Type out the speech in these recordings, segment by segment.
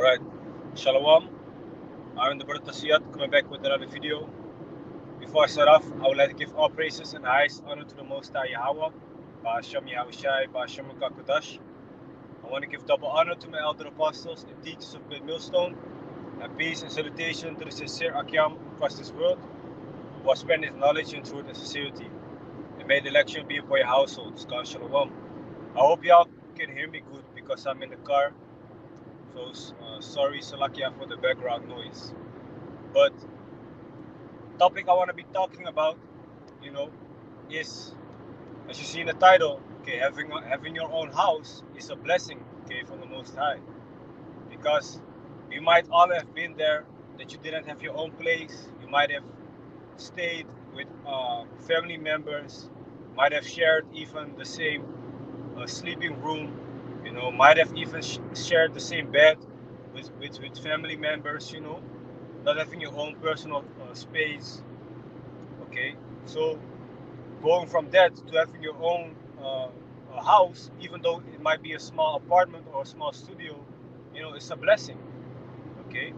Alright, Shalom. I'm the brother Tasiyat coming back with another video. Before I start off, I would like to give all praises and highest honor to the Most High Yahweh, Ba'ashem Yahushai, Ba'ashem Kakodash. I want to give double honor to my elder apostles and teachers of Great Millstone, and peace and salutation to the sincere Akyam across this world, who will spread his knowledge and truth and sincerity. And may the election be for your households. God Shalom. I hope y'all can hear me good because I'm in the car. So sorry, Salakia, for the background noise. But topic I want to be talking about, is, as you see in the title, okay, having your own house is a blessing, okay, from the Most High, because you might all have been there that you didn't have your own place. You might have stayed with family members, might have shared even the same sleeping room, might have even shared the same bed with family members, not having your own personal space, okay? So going from that to having your own house, even though it might be a small apartment or a small studio, it's a blessing, okay?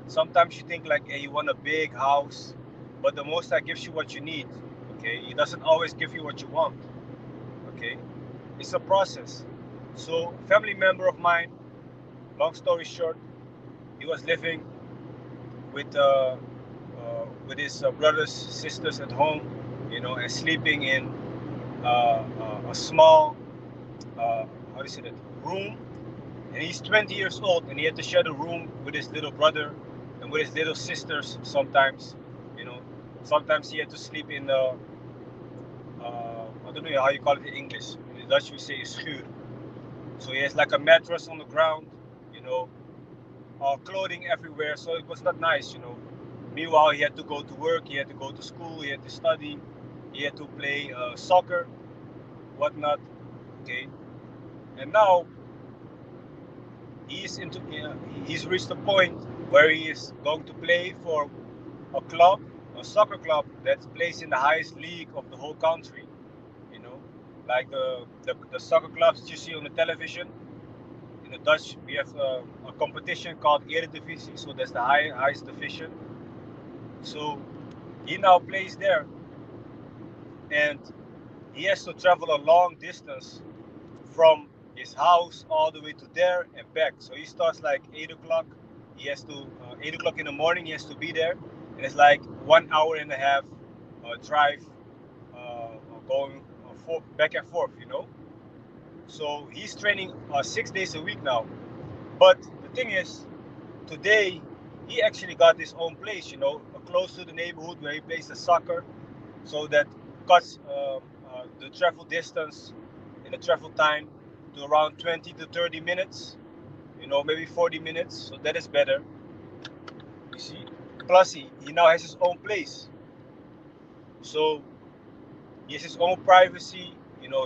Sometimes you think like, hey, you want a big house, but the Most High gives you what you need, okay? He doesn't always give you what you want, okay? It's a process. So family member of mine, long story short, he was living with his brothers, sisters at home, and sleeping in a small, how do you say that, room. And he's 20 years old, and he had to share the room with his little brother and with his little sisters sometimes. Sometimes he had to sleep in the, I don't know how you call it in English. In Dutch we say schuur. So he has like a mattress on the ground, clothing everywhere. So it was not nice. Meanwhile, he had to go to work, he had to go to school, he had to study, he had to play soccer, whatnot. Okay, and now he's reached a point where he is going to play for a club, a soccer club that plays in the highest league of the whole country. You know, like the soccer clubs that you see on the television. In the Dutch, we have a competition called Eredivisie, so that's the highest division. So he now plays there, and he has to travel a long distance from his house all the way to there and back. So he starts like 8 o'clock. He has to 8 o'clock in the morning. He has to be there, and it's like 1 hour and a half drive, going back and forth. So he's training 6 days a week now. But the thing is, today he actually got his own place. Close to the neighborhood where he plays the soccer, so that cuts the travel distance and the travel time to around 20 to 30 minutes, maybe 40 minutes. So that is better, you see. Plus, he now has his own place. So he has his own privacy.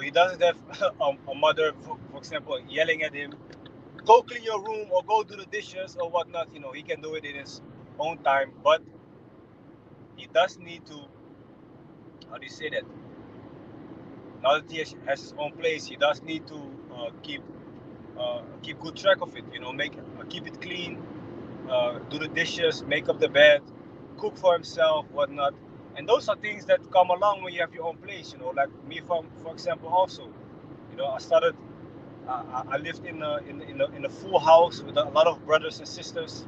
He doesn't have a mother, for example, yelling at him, go clean your room or go do the dishes or whatnot. He can do it in his own time, but he does need to, how do you say that? Now that he has his own place, he does need to keep good track of it. Keep it clean, do the dishes, make up the bed, cook for himself, whatnot. And those are things that come along when you have your own place. Like me, for example, also. I started. I lived in a full house with a lot of brothers and sisters.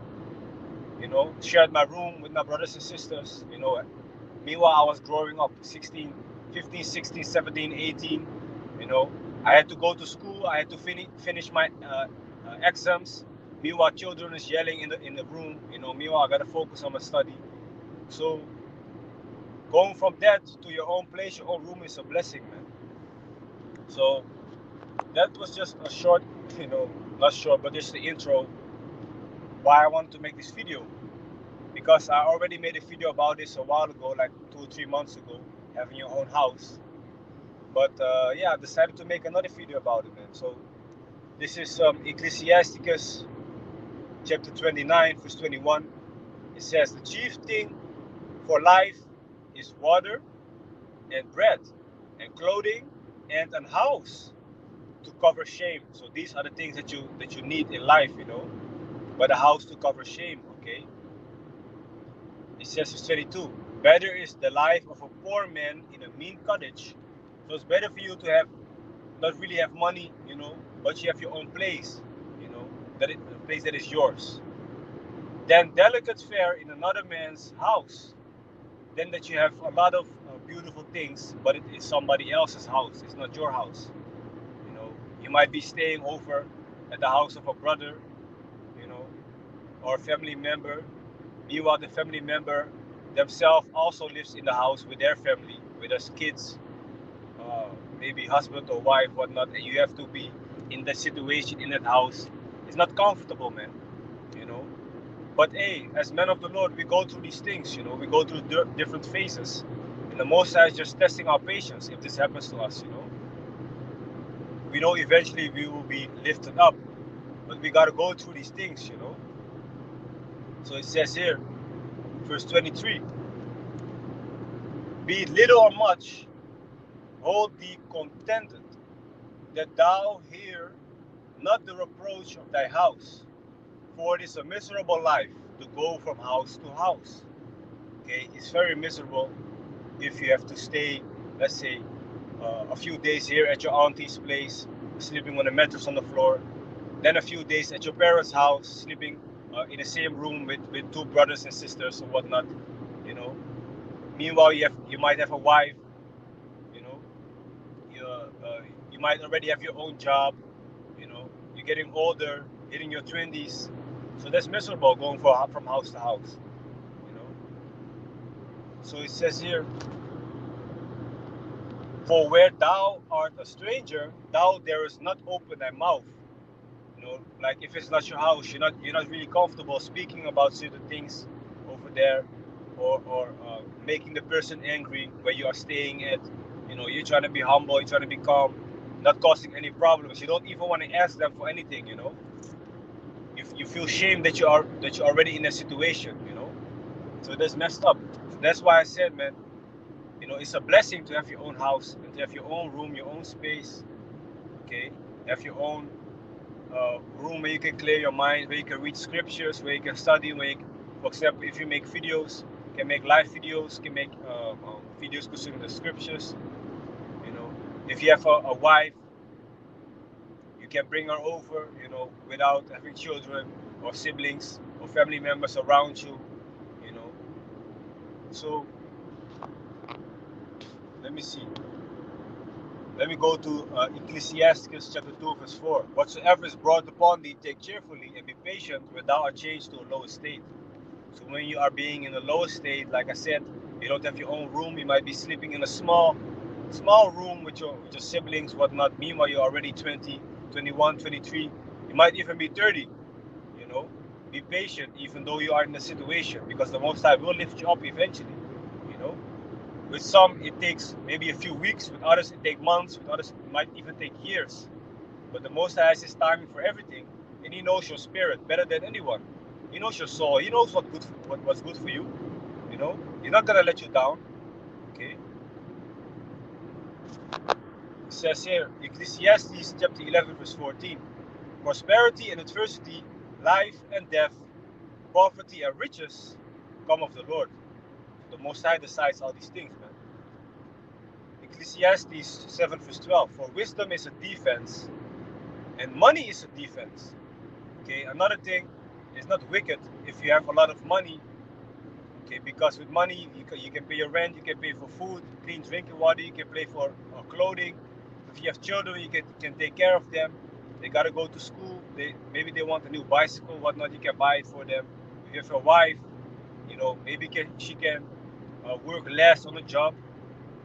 Shared my room with my brothers and sisters. Meanwhile, I was growing up, 16, 15, 16, 17, 18. I had to go to school. I had to finish my exams. Meanwhile, children is yelling in the room. Meanwhile, I gotta focus on my study. So going from that to your own place, your own room is a blessing, man. So that was just a short, not short, but just the intro why I wanted to make this video. Because I already made a video about this a while ago, like 2 or 3 months ago, having your own house. But I decided to make another video about it, man. So this is Ecclesiasticus chapter 29, verse 21. It says, the chief thing for life is water and bread and clothing and an house. to cover shame. So these are the things that you need in life, you know. But a house to cover shame, okay? It says in 22, better is the life of a poor man in a mean cottage. So it's better for you to have not really have money, you know, but you have your own place, you know, a place that is yours. Then delicate fare in another man's house. Then that you have a lot of beautiful things, but it is somebody else's house. It's not your house. You know, you might be staying over at the house of a brother, you know, or a family member. Meanwhile, the family member themselves also lives in the house with their family, with us kids, uh, maybe husband or wife, whatnot, and you have to be in that situation in that house. It's not comfortable, man. You know. But hey, as men of the Lord, we go through these things. You know, we go through different phases, and the Most High is just testing our patience. If this happens to us, you know, we know eventually we will be lifted up, but we gotta go through these things. You know. So it says here, verse 23: Be it little or much, hold thee contented, that thou hear not the reproach of thy house. For it is a miserable life to go from house to house. Okay, it's very miserable if you have to stay, let's say, a few days here at your auntie's place, sleeping on the mattress on the floor, then a few days at your parents' house, sleeping in the same room with two brothers and sisters or whatnot, you know. Meanwhile, you might have a wife, you know, you might already have your own job, you know, you're getting older, hitting your 20s, so that's miserable going from house to house, you know. So it says here, for where thou art a stranger, thou darest not open thy mouth. You know, like if it's not your house, you're not really comfortable speaking about certain things over there, or making the person angry where you are staying at. You know, you're trying to be humble, you're trying to be calm, not causing any problems. You don't even want to ask them for anything. You know, you feel shame that you're already in a situation. You know, so that's messed up. So that's why I said, man, you know, it's a blessing to have your own house and to have your own room, your own space. Okay, have your own room where you can clear your mind, where you can read scriptures, where you can study, for example, if you make videos, can make live videos, can make videos concerning the scriptures. You know, if you have a wife, you can bring her over, you know, without having children or siblings or family members around you, you know. So let me see. Let me go to Ecclesiastes chapter 2, verse 4. Whatsoever is brought upon thee, take cheerfully and be patient, when thou art changed to a lower state. So when you are being in a lower state, like I said, you don't have your own room. You might be sleeping in a small room with your siblings, whatnot. Meanwhile, you're already 20, 21, 23. You might even be 30. You know, be patient, even though you are in a situation, because the Most High will lift you up eventually. You know. With some, it takes maybe a few weeks. With others, it takes months. With others, it might even take years. But the Most High has His timing for everything, and He knows your spirit better than anyone. He knows your soul. He knows what's good for you. You know, He's not gonna let you down. Okay. It says here, Ecclesiastes chapter 11, verse 14: Prosperity and adversity, life and death, poverty and riches, come of the Lord. The Most High decides all these things, man. Ecclesiastes 7, verse 12: For wisdom is a defense, and money is a defense. Okay, another thing is not wicked if you have a lot of money. Okay, because with money you can pay your rent, you can pay for food, clean drinking water, you can pay for clothing. If you have children, you can take care of them. They gotta go to school. Maybe they want a new bicycle, whatnot. You can buy it for them. If you have a wife, you know, maybe she can work less on the job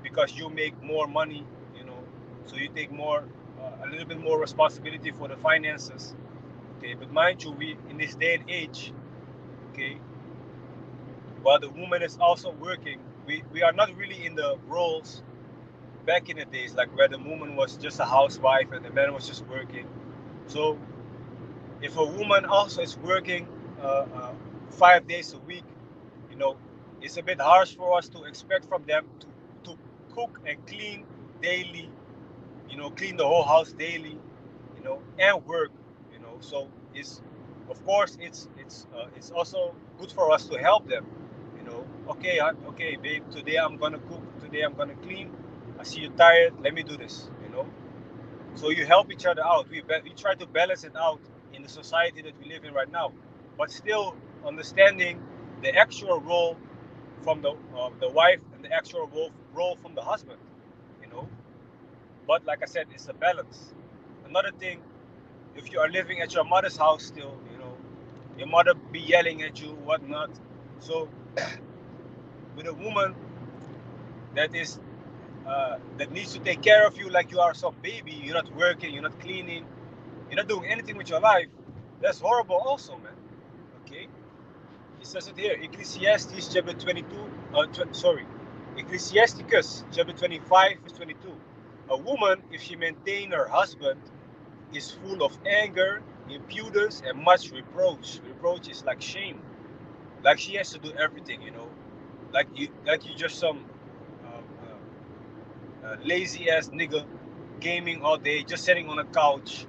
because you make more money, you know, so you take a little bit more responsibility for the finances. Okay, but mind you, we in this day and age, okay, while the woman is also working, we are not really in the roles back in the days, like where the woman was just a housewife and the man was just working. So if a woman also is working 5 days a week, you know, it's a bit harsh for us to expect from them to cook and clean daily, you know, clean the whole house daily, you know, and work, you know. So it's, of course, it's also good for us to help them, you know. Okay, okay, babe, today I'm gonna cook, today I'm gonna clean. I see you tired. Let me do this, you know. So you help each other out. We try to balance it out in the society that we live in right now, but still understanding the actual role from the wife and the actual role from the husband, you know. But like I said, it's a balance. Another thing, if you are living at your mother's house still, you know, your mother be yelling at you, whatnot. So with a woman that is that needs to take care of you like you are some baby, you're not working, you're not cleaning, you're not doing anything with your life, that's horrible also, man. Okay? It says it here, Ecclesiastes chapter 22, sorry, Ecclesiasticus chapter 25, verse 22. A woman, if she maintain her husband, is full of anger, impudence, and much reproach. Reproach is like shame. Like she has to do everything, you know. Like you just some lazy ass nigga gaming all day, just sitting on a couch,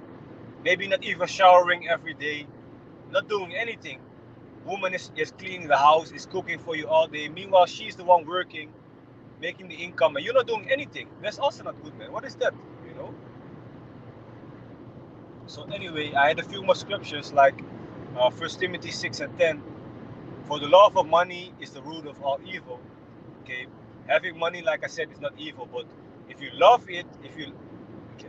maybe not even showering every day, not doing anything. Woman is cleaning the house, is cooking for you all day. Meanwhile, she's the one working, making the income, and you're not doing anything. That's also not good, man. What is that? You know? So anyway, I had a few more scriptures like 1 Timothy 6 and 10. For the love of money is the root of all evil. Okay, having money, like I said, is not evil, but if you love it, if you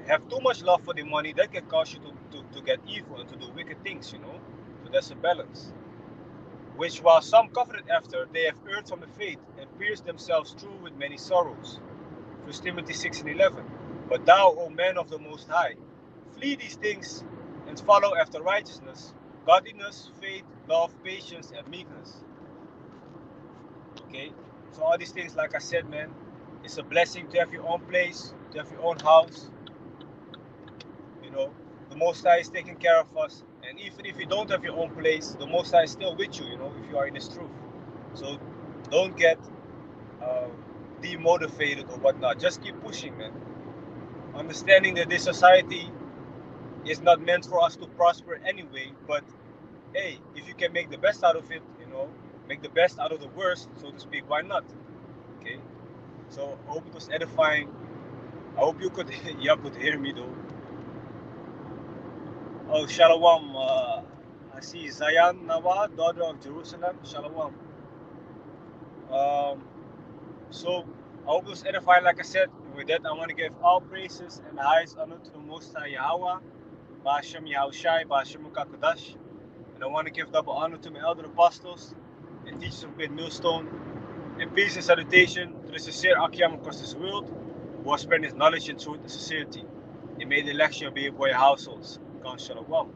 have too much love for the money, that can cause you to get evil and to do wicked things, you know. So there's a balance. Which while some coveted after, they have erred from the faith and pierced themselves through with many sorrows. 1 Timothy 6 and 11. But thou, O man of the Most High, flee these things and follow after righteousness, godliness, faith, love, patience, and meekness. Okay? So all these things, like I said, man, it's a blessing to have your own place, to have your own house. You know, the Most High is taking care of us. And even if you don't have your own place, the Most High is still with you, you know, if you are in this truth. So don't get demotivated or whatnot. Just keep pushing, man. Understanding that this society is not meant for us to prosper anyway, but hey, if you can make the best out of it, you know, make the best out of the worst, so to speak, why not? Okay. So I hope it was edifying. I hope you could hear me though. Oh, Shalom. I see Zayan Nawa, daughter of Jerusalem. Shalom. So I hope it was edifying. Like I said, with that, I want to give all praises and the highest honor to the Most High Yahweh, Ba'ashem Yahushai, Ba'ashem Kakodash. And I want to give double honor to my elder apostles and teachers of Great Millstone. And peace and salutation to the sincere Akyam across this world who has spread his knowledge and truth and sincerity. And may the election be upon your households. God Shalom.